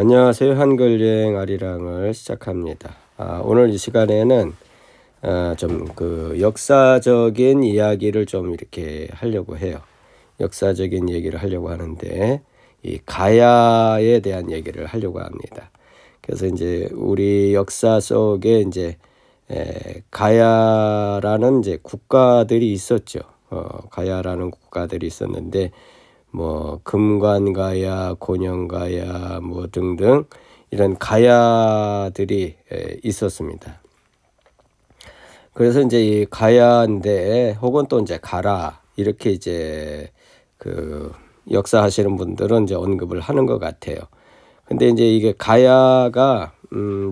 안녕하세요. 한글 여행 아리랑을 시작합니다. 오늘 이 시간에는 좀 역사적인 이야기를 좀 이렇게 하려고 해요. 역사적인 얘기를 하려고 하는데 이 가야에 대한 얘기를 하려고 합니다. 그래서 이제 우리 역사 속에 이제 가야라는 이제 국가들이 있었죠. 가야라는 국가들이 있었는데 뭐 금관가야, 곤영가야 뭐 등등 이런 가야들이 있었습니다. 그래서 이제 이 가야인데 혹은 또 이제 가라 이렇게 이제 그 역사하시는 분들은 이제 언급을 하는 것 같아요. 근데 이제 이게 가야가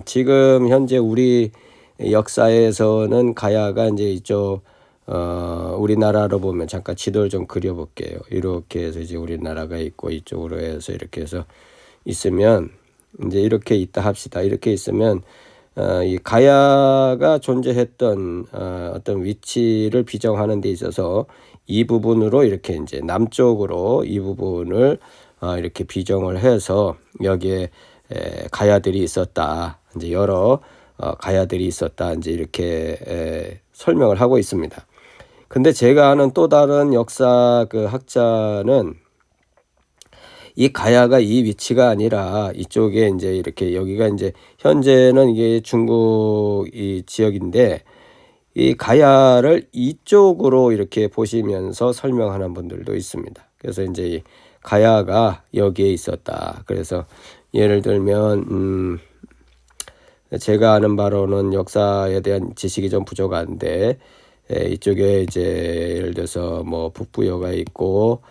지금 현재 우리 역사에서는 가야가 이제 이쪽 우리나라로 보면 잠깐 지도를 좀 그려볼게요. 이렇게 해서 이제 우리나라가 있고 이쪽으로 해서 이렇게 해서 있으면 이제 이렇게 있다 합시다. 이렇게 있으면 이 가야가 존재했던 어떤 위치를 비정하는 데 있어서 이 부분으로 이렇게 이제 남쪽으로 이 부분을 이렇게 비정을 해서 여기에 가야들이 있었다. 이제 여러 가야들이 있었다. 이제 이렇게 설명을 하고 있습니다. 근데 제가 아는 또 다른 역사 학자는 이 가야가 이 위치가 아니라 이쪽에 이제 이렇게 여기가 이제 현재는 이게 중국 이 지역인데 이 가야를 이쪽으로 이렇게 보시면서 설명하는 분들도 있습니다. 그래서 이제 이 가야가 여기에 있었다. 그래서 예를 들면 제가 아는 바로는 역사에 대한 지식이 좀 부족한데 이쪽에 이제 예를 들어서 뭐 북부여가 있고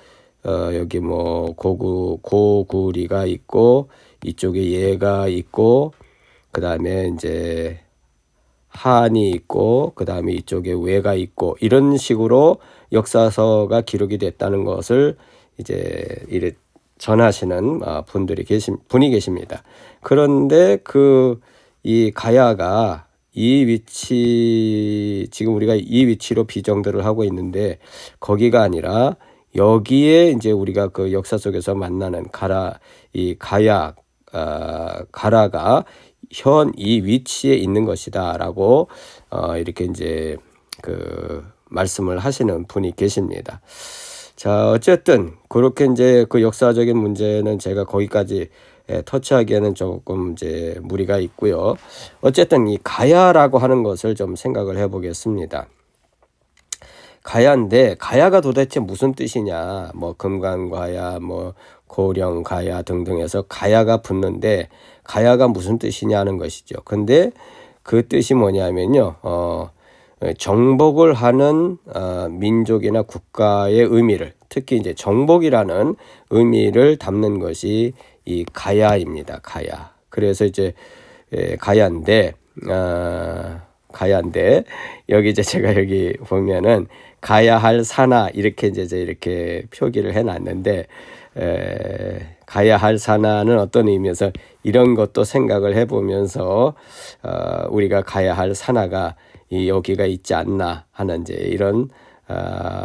여기 뭐 고구리가 있고 이쪽에 예가 있고 그 다음에 이제 한이 있고 그 다음에 이쪽에 외가 있고 이런 식으로 역사서가 기록이 됐다는 것을 이제 이래 전하시는 분이 계십니다. 그런데 이 가야가 이 위치 지금 우리가 이 위치로 비정들을 하고 있는데 거기가 아니라 여기에 이제 우리가 그 역사 속에서 만나는 가라가 현 이 위치에 있는 것이다라고 이렇게 이제 말씀을 하시는 분이 계십니다. 자, 어쨌든 그렇게 이제 그 역사적인 문제는 제가 거기까지 터치하기에는 조금 이제 무리가 있고요. 어쨌든 이 가야라고 하는 것을 좀 생각을 해보겠습니다. 가야인데 가야가 도대체 무슨 뜻이냐? 뭐 금강가야, 뭐 고령가야 등등해서 가야가 붙는데 가야가 무슨 뜻이냐는 것이죠. 근데 그 뜻이 뭐냐면요. 정복을 하는 민족이나 국가의 의미를 특히 이제 정복이라는 의미를 담는 것이 이 가야입니다. 가야. 그래서 이제 가야인데 여기 이제 제가 여기 보면은 가야 할 산하 이렇게 이제 이렇게 표기를 해놨는데 가야 할 산하는 어떤 의미에서 이런 것도 생각을 해보면서 우리가 가야 할 산하가 여기가 있지 않나 하는 이제 이런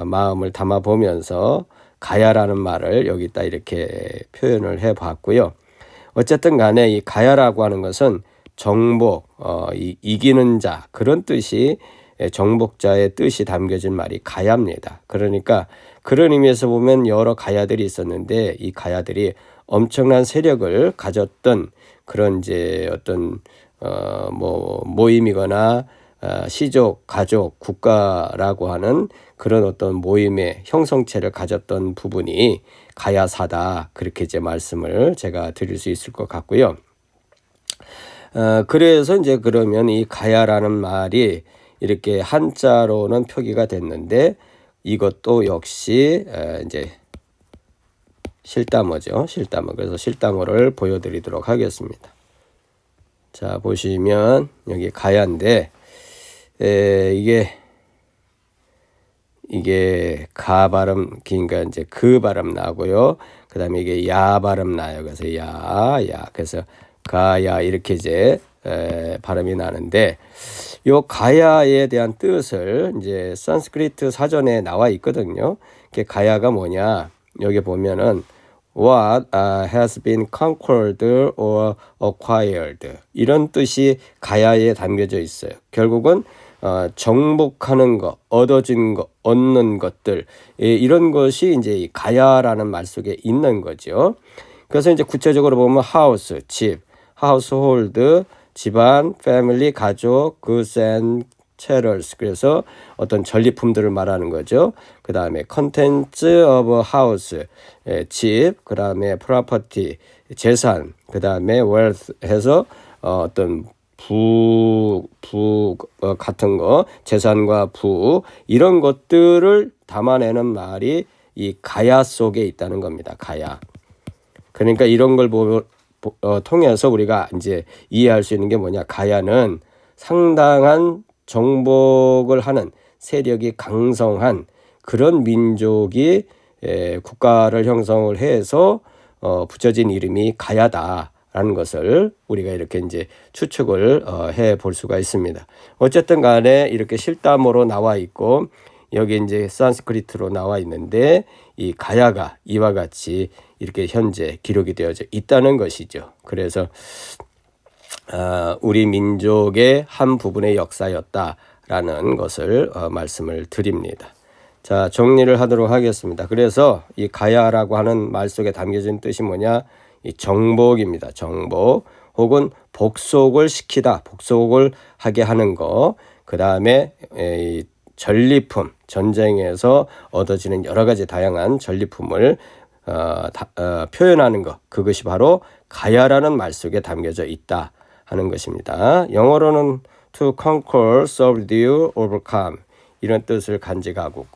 마음을 담아 보면서 가야라는 말을 여기다 이렇게 표현을 해봤고요. 어쨌든 간에 이 가야라고 하는 것은 정복, 이기는 자 그런 뜻이 정복자의 뜻이 담겨진 말이 가야입니다. 그러니까 그런 의미에서 보면 여러 가야들이 있었는데 이 가야들이 엄청난 세력을 가졌던 그런 이제 어떤 뭐 모임이거나 시족, 가족, 국가라고 하는 그런 어떤 모임의 형성체를 가졌던 부분이 가야사다. 그렇게 이제 말씀을 제가 드릴 수 있을 것 같고요. 그래서 이제 그러면 이 가야라는 말이 이렇게 한자로는 표기가 됐는데 이것도 역시 이제 실담어죠. 실담어. 그래서 실담어를 보여드리도록 하겠습니다. 자, 보시면 여기 가야인데 이게 가 발음 그러니까 이제 그 발음 나고요. 그다음에 이게 야 발음 나요. 그래서 야. 그래서 가야 이렇게 이제 발음이 나는데 요 가야에 대한 뜻을 이제 산스크리트 사전에 나와 있거든요. 가야가 뭐냐? 여기 보면은 what has been conquered or acquired. 이런 뜻이 가야에 담겨져 있어요. 결국은 정복하는 것, 얻어진 것, 얻는 것들, 이런 것이 이제 이 가야라는 말 속에 있는 거죠. 그래서 이제 구체적으로 보면 house, 집, household, 집안, family, 가족, goods and chattels. 그래서 어떤 전리품들을 말하는 거죠. 그 다음에 contents of a house, 집, 그 다음에 property, 재산, 그 다음에 wealth 해서 어떤 부 같은 거, 재산과 부, 이런 것들을 담아내는 말이 이 가야 속에 있다는 겁니다. 가야. 그러니까 이런 걸 통해서 우리가 이제 이해할 수 있는 게 뭐냐. 가야는 상당한 정복을 하는 세력이 강성한 그런 민족이 국가를 형성을 해서 붙여진 이름이 가야다라는 것을 우리가 이렇게 이제 추측을 해 볼 수가 있습니다. 어쨌든 간에 이렇게 실담으로 나와 있고 여기 이제 산스크리트로 나와 있는데 이 가야가 이와 같이 이렇게 현재 기록이 되어져 있다는 것이죠. 그래서 우리 민족의 한 부분의 역사였다라는 것을 말씀을 드립니다. 자, 정리를 하도록 하겠습니다. 그래서 이 가야라고 하는 말 속에 담겨진 뜻이 뭐냐? 이 정복입니다. 정복 혹은 복속을 시키다, 복속을 하게 하는 거. 그 다음에 전리품, 전쟁에서 얻어지는 여러 가지 다양한 전리품을 표현하는 것. 그것이 바로 가야라는 말 속에 담겨져 있다 하는 것입니다. 영어로는 to conquer, subdue, overcome 이런 뜻을 간직하고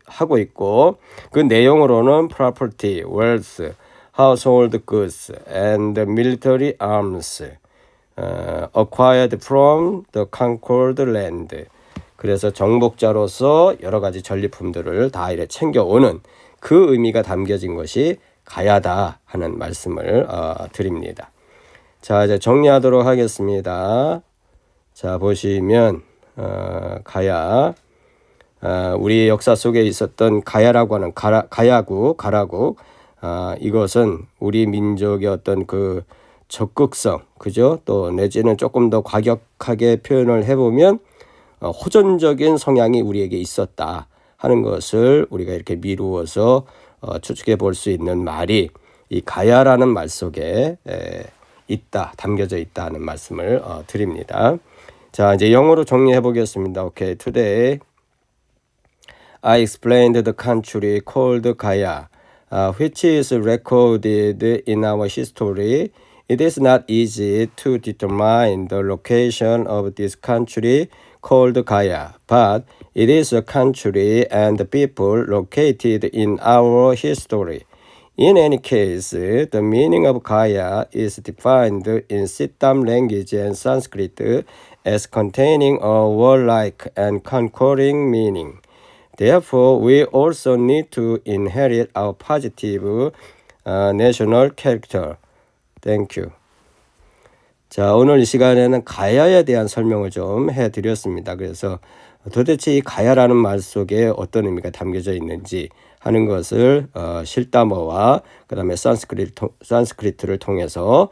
하고 있고 그 내용으로는 property, wealth, household goods and military arms acquired from the conquered land. 그래서 정복자로서 여러 가지 전리품들을 다 이렇게 챙겨오는 그 의미가 담겨진 것이 가야다 하는 말씀을 드립니다. 자, 이제 정리하도록 하겠습니다. 자, 보시면 가야, 우리 역사 속에 있었던 가야라고 하는 가야국, 이것은 우리 민족의 어떤 그 적극성, 그죠? 또 내지는 조금 더 과격하게 표현을 해보면 호전적인 성향이 우리에게 있었다 하는 것을 우리가 이렇게 미루어서 추측해 볼 수 있는 말이 이 가야라는 말 속에 담겨져 있다는 말씀을 드립니다. 자, 이제 영어로 정리해 보겠습니다. Okay, today I explained the country called Gaya, which is recorded in our history. It is not easy to determine the location of this country called Gaya, but it is a country and people located in our history. In any case, the meaning of Gaya is defined in Siddham language and Sanskrit as containing a warlike and conquering meaning. Therefore, we also need to inherit our positive national character. Thank you. 자, 오늘 이 시간에는 가야에 대한 설명을 좀 해드렸습니다. 그래서 도대체 이 가야라는 말 속에 어떤 의미가 담겨져 있는지 하는 것을 실담어와 그 다음에 산스크리트를 통해서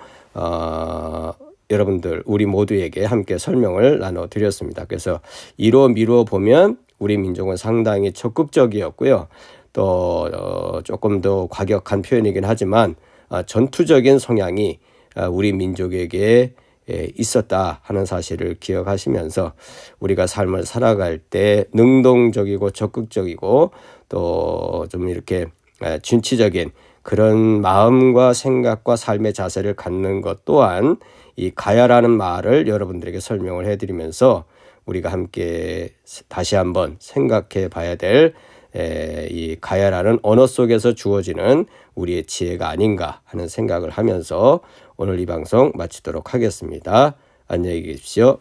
여러분들 우리 모두에게 함께 설명을 나눠드렸습니다. 그래서 이로 미루어 보면 우리 민족은 상당히 적극적이었고요. 또 조금 더 과격한 표현이긴 하지만 전투적인 성향이 우리 민족에게 있었다 하는 사실을 기억하시면서 우리가 삶을 살아갈 때 능동적이고 적극적이고 또 좀 이렇게 진취적인 그런 마음과 생각과 삶의 자세를 갖는 것 또한 이 가야라는 말을 여러분들에게 설명을 해드리면서 우리가 함께 다시 한번 생각해 봐야 될 이 가야라는 언어 속에서 주어지는 우리의 지혜가 아닌가 하는 생각을 하면서 오늘 이 방송 마치도록 하겠습니다. 안녕히 계십시오.